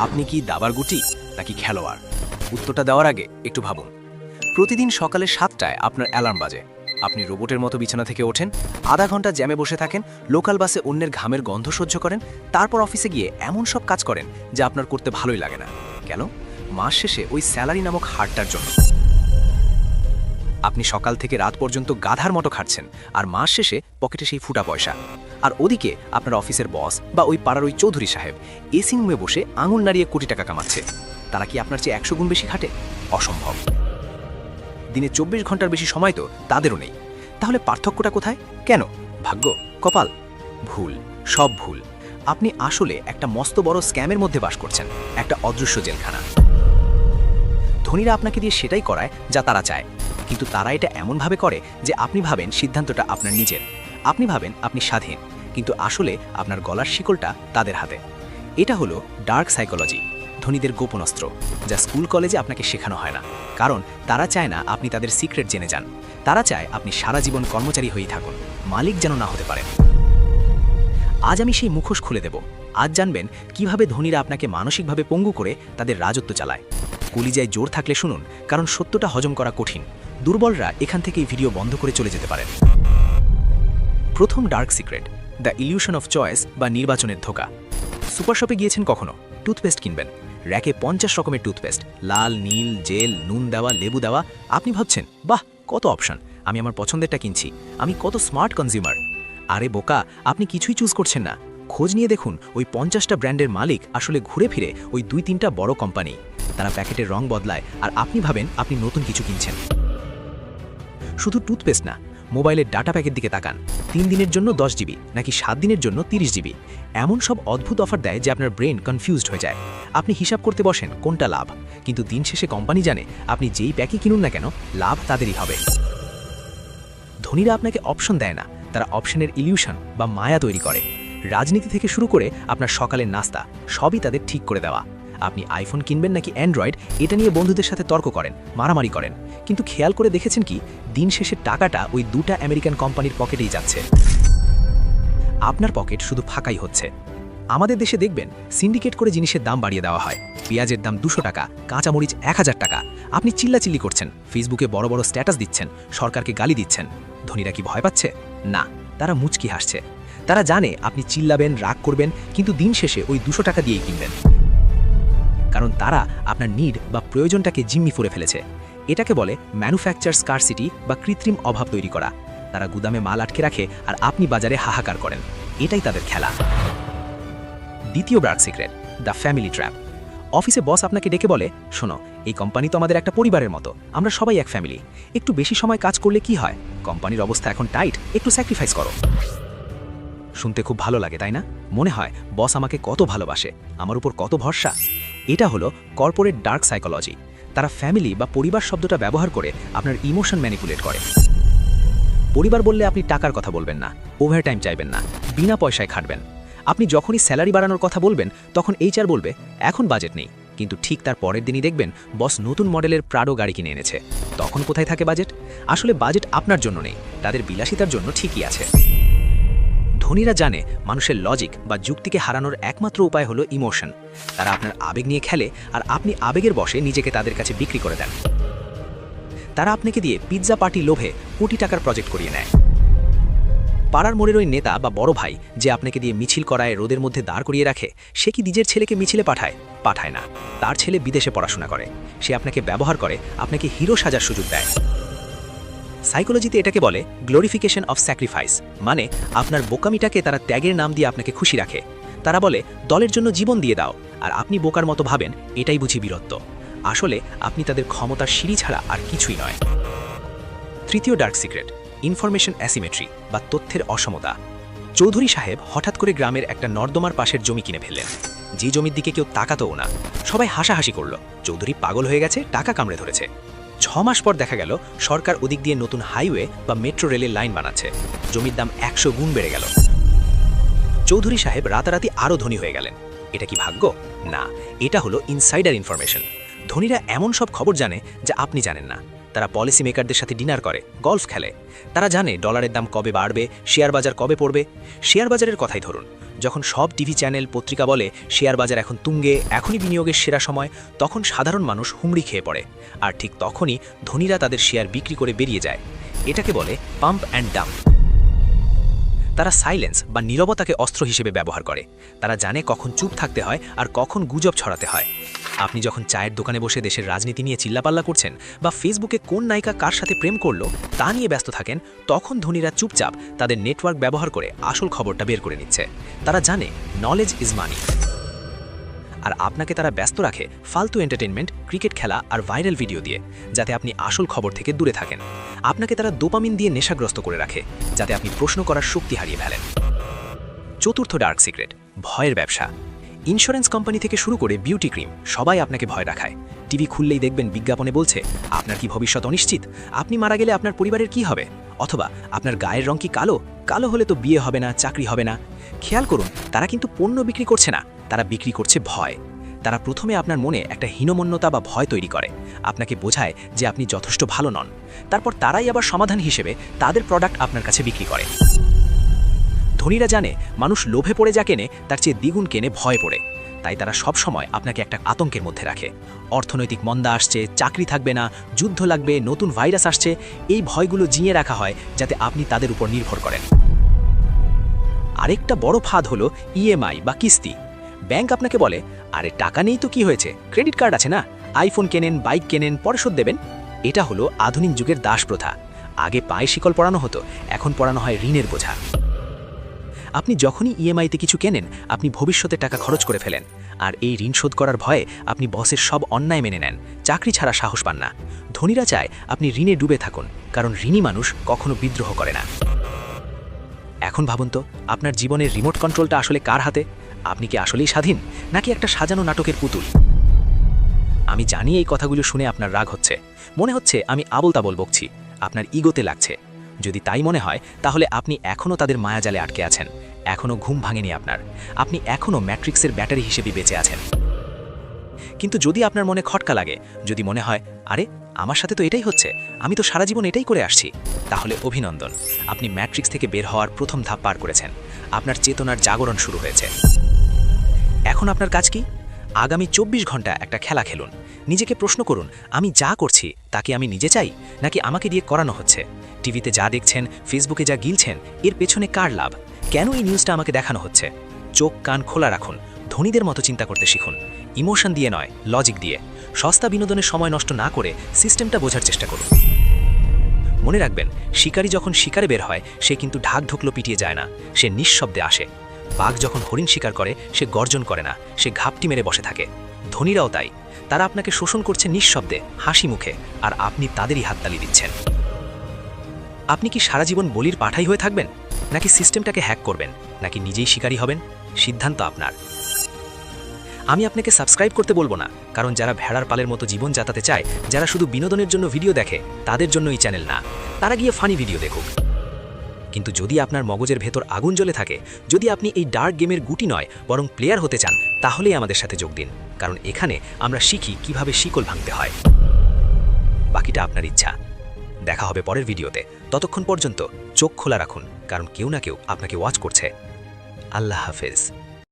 আপনি কি দাবার গুটি নাকি খেলোয়াড়? উত্তরটা দেওয়ার আগে একটু ভাবুন। প্রতিদিন সকালে 7টায় আপনার অ্যালার্ম বাজে। আপনি রোবটের মতো বিছানা থেকে ওঠেন, আধা ঘন্টা জ্যামে বসে থাকেন, লোকাল বাসে অন্যের ঘামের গন্ধ সহ্য করেন, তারপর অফিসে গিয়ে এমন সব কাজ করেন যা আপনার করতে ভালোই লাগে না। কেন? মাস শেষে ওই স্যালারি নামক হারটার জন্য। আপনি সকাল থেকে রাত পর্যন্ত গাধার মতো খাটছেন, আর মাস শেষে পকেটে সেই ফুটা পয়সা। আর ওদিকে আপনার অফিসের বস বা ওই পাড়ার ওই চৌধুরী সাহেব এসি রুমে বসে আঙুল নাড়িয়ে কোটি টাকা কামাচ্ছে। তারা কি আপনার চেয়ে 100 গুণ বেশি খাটে? অসম্ভব। দিনে 24 ঘন্টার বেশি সময় তো তাদেরও নেই। তাহলে পার্থক্যটা কোথায়? কেন? ভাগ্য? কপাল? ভুল, সব ভুল। আপনি আসলে একটা মস্ত বড় স্ক্যামের মধ্যে বাস করছেন, একটা অদৃশ্য জেলখানা। ধনীরা আপনাকে দিয়ে সেটাই করায় যা তারা চায়, কিন্তু তারা এটা এমনভাবে করে যে আপনি ভাবেন সিদ্ধান্তটা আপনার নিজের, আপনি ভাবেন আপনি স্বাধীন, কিন্তু আসলে আপনার গলার শিকলটা তাদের হাতে। এটা হলো ডার্ক সাইকোলজি, ধনীদের গোপন অস্ত্র, যা স্কুল কলেজে আপনাকে শেখানো হয় না। কারণ তারা চায় না আপনি তাদের সিক্রেট জেনে যান। তারা চায় আপনি সারা জীবন কর্মচারী হয়েই থাকুন, মালিক যেন না হতে পারেন। আজ আমি সেই মুখোশ খুলে দেব। আজ জানবেন কিভাবে ধনীরা আপনাকে মানসিকভাবে পঙ্গু করে তাদের রাজত্ব চালায়। কলিজায় জোর থাকলে শুনুন, কারণ সত্যটা হজম করা কঠিন। দুর্বলরা এখান থেকেই ভিডিও বন্ধ করে চলে যেতে পারেন। প্রথম dark secret, the illusion of choice বা নির্বাচনের ধোঁকা। সুপার শপে গিয়েছেন কখনো? টুথপেস্ট কিনবেন, র্যাকে 50 রকমের টুথপেস্ট, লাল, নীল, জেল, নুন দেওয়া, লেবু দেওয়া। আপনি ভাবছেন, বাহ কত অপশন, আমি আমার পছন্দেরটা কিনছি, আমি কত স্মার্ট কনজিউমার। আরে বোকা, আপনি কিছুই চুজ করছেন না। খোঁজ নিয়ে দেখুন, ওই 50টা ব্র্যান্ডের মালিক আসলে ঘুরে ফিরে ওই 2-3টা বড় কোম্পানি। তারা প্যাকেটের রং বদলায়, আর আপনি ভাবেন আপনি নতুন কিছু কিনছেন। শুধু টুথপেস্ট না, মোবাইলের ডাটা প্যাকের দিকে তাকান। 3 দিনের জন্য 10 জিবি নাকি 7 দিনের জন্য 30 জিবি। এমন সব অদ্ভুত অফার দেয় যে আপনার ব্রেন কনফিউজড হয়ে যায়। আপনি হিসাব করতে বসেন কোনটা লাভ, কিন্তু দিন শেষে কোম্পানি জানে আপনি যেই প্যাকই কিনুন না কেন, লাভ তাদেরই হবে। ধনীরা আপনাকে অপশন দেয় না, তারা অপশনের ইলিউশন বা মায়া তৈরি করে। রাজনীতি থেকে শুরু করে আপনার সকালের নাস্তা সবই তাদের ঠিক করে দেওয়া। আপনি আইফোন কিনবেন নাকি অ্যান্ড্রয়েড, এটা নিয়ে বন্ধুদের সাথে তর্ক করেন, মারামারি করেন, কিন্তু খেয়াল করে দেখেছেন কি, দিন শেষে টাকাটা ওই 2টা আমেরিকান কোম্পানির পকেটেই যাচ্ছে। আপনার পকেট শুধু ফাঁকাই হচ্ছে। আমাদের দেশে দেখবেন সিন্ডিকেট করে জিনিসের দাম বাড়িয়ে দেওয়া হয়। পেঁয়াজের দাম 200 টাকা, কাঁচামরিচ 1000 টাকা। আপনি চিল্লাচিল্লি করছেন, ফেসবুকে বড় বড় স্ট্যাটাস দিচ্ছেন, সরকারকে গালি দিচ্ছেন। ধনীরা কি ভয় পাচ্ছে? না, তারা মুচকি হাসছে। তারা জানে আপনি চিল্লাবেন, রাগ করবেন, কিন্তু দিন শেষে ওই 200 টাকা দিয়েই কিনবেন। কারণ তারা আপনার নিড বা প্রয়োজনটাকে জিম্মি করে ফেলেছে। এটাকে বলে ম্যানুফ্যাকচার স্কারসিটি বা কৃত্রিম অভাব তৈরি করা। তারা গুদামে মাল আটকে রাখে, আর আপনি বাজারে হাহাকার করেন। এটাই তাদের খেলা। দ্বিতীয় dark secret, the family trap. অফিসে বস আপনাকে ডেকে বলে, শোনো, এই কোম্পানি তো আমাদের একটা পরিবারের মতো, আমরা সবাই এক ফ্যামিলি। একটু বেশি সময় কাজ করলে কি হয়? কোম্পানির অবস্থা এখন টাইট, একটু স্যাক্রিফাইস করো। শুনতে খুব ভালো লাগে, তাই না? মনে হয় বস আমাকে কত ভালোবাসে, আমার উপর কত ভরসা। এটা হলো কর্পোরেট ডার্ক সাইকোলজি। তারা ফ্যামিলি বা পরিবার শব্দটা ব্যবহার করে আপনার ইমোশন ম্যানিপুলেট করে। পরিবার বললে আপনি টাকার কথা বলবেন না, ওভারটাইম চাইবেন না, বিনা পয়সায় খাটবেন। আপনি যখনই স্যালারি বাড়ানোর কথা বলবেন, তখন এইচআর বলবে এখন বাজেট নেই, কিন্তু ঠিক তার পরের দিনই দেখবেন বস নতুন মডেলের প্রাডো গাড়ি কিনে এনেছে। তখন কোথায় থাকে বাজেট? আসলে বাজেট আপনার জন্য নেই, তাদের বিলাসিতার জন্য ঠিকই আছে। ধনীরা জানে মানুষের লজিক বা যুক্তিকে হারানোর একমাত্র উপায় হলো ইমোশন। তারা আপনার আবেগ নিয়ে খেলে, আর আপনি আবেগের বশে নিজেকে তাদের কাছে বিক্রি করে দেন। তারা আপনাকে দিয়ে পিৎজা পার্টি লোভে কোটি টাকার প্রজেক্ট করিয়ে নেয়। পাড়ার মোড়ের ওই নেতা বা বড় ভাই যে আপনাকে দিয়ে মিছিল করায়, রোদের মধ্যে দাঁড় করিয়ে রাখে, সে কি নিজের ছেলেকে মিছিলে পাঠায়? পাঠায় না। তার ছেলে বিদেশে পড়াশোনা করে, সে আপনাকে ব্যবহার করে, আপনাকে হিরো সাজার সুযোগ দেয়। সাইকোলজিতে এটাকে বলে গ্লোরিফিকেশন অফ স্যাক্রিফাইস, মানে আপনার বোকামিটাকে তারা ত্যাগের নাম দিয়ে আপনাকে খুশি রাখে। তারা বলে দলের জন্য জীবন দিয়ে দাও, আর আপনি বোকার মতো ভাবেন এটাই বুঝি বীরত্ব। আসলে আপনি তাদের ক্ষমতার সিঁড়ি ছাড়া আর কিছুই নয়। তৃতীয় ডার্ক সিক্রেট, ইনফরমেশন অ্যাসিমেট্রি বা তথ্যের অসমতা। চৌধুরী সাহেব হঠাৎ করে গ্রামের একটা নর্দমার পাশের জমি কিনে ফেললেন, যে জমির দিকে কেউ তাকাতও না। সবাই হাসাহাসি করল, চৌধুরী পাগল হয়ে গেছে, টাকা কামড়ে ধরেছে। 6 মাস পর দেখা গেল সরকার ওদিক দিয়ে নতুন হাইওয়ে বা মেট্রো রেলের লাইন বানাচ্ছে। জমির দাম 100 গুণ বেড়ে গেল। চৌধুরী সাহেব রাতারাতি আরও ধনী হয়ে গেলেন। এটা কি ভাগ্য? না, এটা হলো ইনসাইডার ইনফরমেশন। ধনীরা এমন সব খবর জানে যা আপনি জানেন না। তারা পলিসি মেকারদের সাথে ডিনার করে, গলফ খেলে। তারা জানে ডলারের দাম কবে বাড়বে, শেয়ার বাজার কবে পড়বে। শেয়ার বাজারের কথাই ধরুন, যখন সব টিভি চ্যানেল পত্রিকা বলে শেয়ার বাজার এখন তুঙ্গে, এখনই বিনিয়োগের সেরা সময়, তখন সাধারণ মানুষ হুমড়ি খেয়ে পড়ে। আর ঠিক তখনই ধনীরা তাদের শেয়ার বিক্রি করে বেরিয়ে যায়। এটাকে বলে পাম্প অ্যান্ড ডাম্প। তারা সাইলেন্স বা নীরবতাকে অস্ত্র হিসেবে ব্যবহার করে। তারা জানে কখন চুপ থাকতে হয় আর কখন গুজব ছড়াতে হয়। আপনি যখন চায়ের দোকানে বসে দেশের রাজনীতি নিয়ে চিল্লাপাল্লা করছেন বা ফেসবুকে কোন নায়িকা কার সাথে প্রেম করলো তা নিয়ে ব্যস্ত থাকেন, তখন ধনীরা চুপচাপ তাদের নেটওয়ার্ক ব্যবহার করে আসল খবরটা বের করে নিচ্ছে। তারা জানে নলেজ ইজ মানি। আর আপনাকে তারা ব্যস্ত রাখে ফালতু এন্টারটেনমেন্ট, ক্রিকেট খেলা আর ভাইরাল ভিডিও দিয়ে, যাতে আপনি আসল খবর থেকে দূরে থাকেন। আপনাকে তারা ডোপামিন দিয়ে নেশাগ্রস্ত করে রাখে, যাতে আপনি প্রশ্ন করার শক্তি হারিয়ে ফেলেন। চতুর্থ ডার্ক সিক্রেট, ভয়ের ব্যবসা। ইন্স্যুরেন্স কোম্পানি থেকে শুরু করে বিউটি ক্রিম, সবাই আপনাকে ভয় দেখায়। টিভি খুললেই দেখবেন বিজ্ঞাপনে বলছে আপনার কি ভবিষ্যৎ অনিশ্চিত, আপনি মারা গেলে আপনার পরিবারের কি হবে, অথবা আপনার গায়ের রং কি কালো, কালো হলে তো বিয়ে হবে না, চাকরি হবে না। খেয়াল করুন, তারা কিন্তু পণ্য বিক্রি করছে না, তারা বিক্রি করছে ভয়। তারা প্রথমে আপনার মনে একটা হীনমন্যতা বা ভয় তৈরি করে, আপনাকে বোঝায় যে আপনি যথেষ্ট ভালো নন। তারপর তারাই আবার সমাধান হিসেবে তাদের প্রোডাক্ট আপনার কাছে বিক্রি করে। ধনীরা জানে মানুষ লোভে পড়ে যা কেনে তার চেয়ে দ্বিগুণ কেনে ভয় পড়ে, তাই তারা সব সময় আপনাকে একটা আতঙ্কের মধ্যে রাখে। অর্থনৈতিক মন্দা আসছে, চাকরি থাকবে না, যুদ্ধ লাগবে, নতুন ভাইরাস আসছে, এই ভয়গুলো জিইয়ে রাখা হয় যাতে আপনি তাদের উপর নির্ভর করেন। আরেকটা বড় ফাঁদ হলো ইএমআই বা কিস্তি। ব্যাংক আপনাকে বলে, আরে টাকা নেই তো কি হয়েছে, ক্রেডিট কার্ড আছে না, আইফোন কেনেন, বাইক কেনেন, পরে শোধ দেবেন। এটা হলো আধুনিক যুগের দাস প্রথা। আগে পায়ে শিকল পরানো হতো, এখন পরানো হয় ঋণের বোঝা। আপনি যখনই ইএমআইতে কিছু কেনেন, আপনি ভবিষ্যতে টাকা খরচ করে ফেলেন। আর এই ঋণ শোধ করার ভয়ে আপনি বসের সব অন্যায় মেনে নেন, চাকরি ছাড়া সাহস পান না। ধনীরা চায় আপনি ঋণে ডুবে থাকুন, কারণ ঋণী মানুষ কখনো বিদ্রোহ করে না। এখন ভাবুন তো, আপনার জীবনের রিমোট কন্ট্রোলটা আসলে কার হাতে? আপনি কি আসলেই স্বাধীন, নাকি একটা সাজানো নাটকের পুতুল? আমি জানি এই কথাগুলো শুনে আপনার রাগ হচ্ছে, মনে হচ্ছে আমি আবোল তাবোল বকছি, আপনার ইগোতে লাগছে। যদি তাই মনে হয়, তাহলে আপনি এখনও তাদের মায়াজালে আটকে আছেন, এখনও ঘুম ভাঙেনি আপনার, আপনি এখনও ম্যাট্রিক্সের ব্যাটারি হিসেবে বেঁচে আছেন। কিন্তু যদি আপনার মনে খটকা লাগে, যদি মনে হয় আরে আমার সাথে তো এটাই হচ্ছে, আমি তো সারা জীবন এটাই করে আসছি, তাহলে অভিনন্দন, আপনি ম্যাট্রিক্স থেকে বের হওয়ার প্রথম ধাপ পার করেছেন। আপনার চেতনার জাগরণ শুরু হয়েছে। এখন আপনার কাজ কি? আগামী 24 ঘন্টা একটা খেলা খেলুন। নিজেকে প্রশ্ন করুন, আমি যা করছি তা কি আমি নিজে চাই, নাকি আমাকে দিয়ে করানো হচ্ছে? টিভিতে যা দেখছেন, ফেসবুকে যা গিলছেন, এর পেছনে কার লাভ? কেন এই নিউজটা আমাকে দেখানো হচ্ছে? চোখ কান খোলা রাখুন, ধনীদের মতো চিন্তা করতে শিখুন, ইমোশন দিয়ে নয়, লজিক দিয়ে। সস্তা বিনোদনের সময় নষ্ট না করে সিস্টেমটা বোঝার চেষ্টা করুন। মনে রাখবেন, শিকারী যখন শিকারে বের হয়, সে কিন্তু ঢাক ঢুকলো পিটিয়ে যায় না, সে নিঃশব্দে আসে। বাঘ যখন হরিণ শিকার করে, সে গর্জন করে না, সে ঘাপটি মেরে বসে থাকে। ধনীরাও তাই, তারা আপনাকে শোষণ করছে নিঃশব্দে, হাসি মুখে, আর আপনি তাদেরই হাততালি দিচ্ছেন। আপনি কি সারা জীবন বলির পাঠাই হয়ে থাকবেন, নাকি সিস্টেমটাকে হ্যাক করবেন, নাকি নিজেই শিকারী হবেন? সিদ্ধান্ত আপনার। আমি আপনাকে সাবস্ক্রাইব করতে বলবো না, কারণ যারা ভেড়ার পালের মতো জীবন যাতাতে চায়, যারা শুধু বিনোদনের জন্য ভিডিও দেখে, তাদের জন্য এই চ্যানেল না। তারা গিয়ে ফানি ভিডিও দেখুক। কিন্তু যদি আপনার মগজের ভেতর আগুন জ্বলে থাকে, যদি আপনি এই ডার্ক গেমের গুটি নয় বরং প্লেয়ার হতে চান, তাহলেই আমাদের সাথে যোগ দিন, কারণ এখানে আমরা শিখি কিভাবে শিকল ভাঙতে হয়। বাকিটা আপনার ইচ্ছা। দেখা হবে পরের ভিডিওতে। ততক্ষণ পর্যন্ত চোখ খোলা রাখুন, কারণ কেউ না কেউ আপনাকে ওয়াচ করছে। আল্লাহ হাফেজ।